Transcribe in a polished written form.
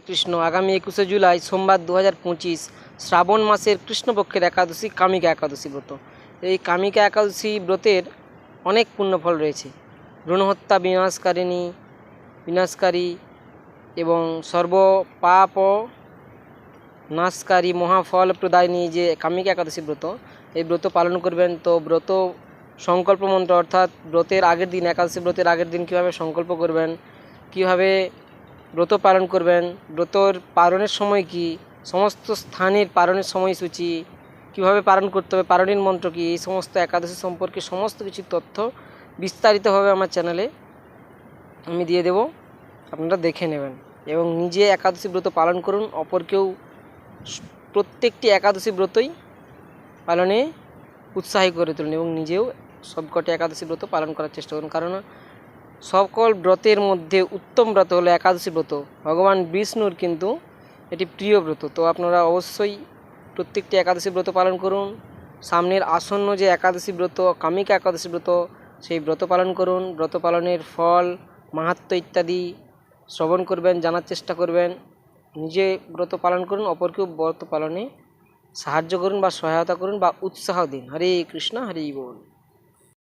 কৃষ্ণ আগামী 21শে জুলাই সোমবার 2025 শ্রাবণ মাসের কৃষ্ণপক্ষের একাদশী কামিকা একাদশী ব্রত। এই কামিকা একাদশী ব্রতের অনেক পুণ্যফল রয়েছে। ভ্রূণহত্যা বিনাশকারী এবং সর্ব পাপ নাশকারী মহাফল প্রদায়নী যে কামিকা একাদশী ব্রত, এই ব্রত পালন করবেন। তো ব্রত সংকল্প মন্ত্র অর্থাৎ ব্রতের আগের দিন, একাদশী ব্রতের আগের দিন কীভাবে সংকল্প করবেন, কীভাবে ব্রত পালন করবেন, ব্রতর পালনের সময় কি, সমস্ত স্থানের পালনের সময়সূচি, কিভাবে পালন করতে হবে, পালনের মন্ত্র কি, এই সমস্ত একাদশী সম্পর্কে সমস্ত কিছু তথ্য বিস্তারিতভাবে আমার চ্যানেলে আমি দিয়ে দেব, আপনারা দেখে নেবেন এবং নিজে একাদশী ব্রত পালন করুন। অপরকেও প্রত্যেকটি একাদশী ব্রতই পালনে উৎসাহী করে তুলুন এবং নিজেও সবকটি একাদশী ব্রত পালন করার চেষ্টা করুন। কারণ সকল ব্রতের মধ্যে উত্তম ব্রত হলো একাদশী ব্রত। ভগবান বিষ্ণুর কিন্তু এটি প্রিয় ব্রত। তো আপনারা অবশ্যই প্রত্যেকটি একাদশী ব্রত পালন করুন। সামনের আসন্ন যে একাদশী ব্রত, কামিকা একাদশী ব্রত, সেই ব্রত পালন করুন। ব্রত পালনের ফল, মাহাত্ম্য ইত্যাদি শ্রবণ করবেন, জানার চেষ্টা করবেন। নিজে ব্রত পালন করুন, অপরকেও ব্রত পালনে সাহায্য করুন বা সহায়তা করুন বা উৎসাহ দিন। হরে কৃষ্ণ, হরি বল।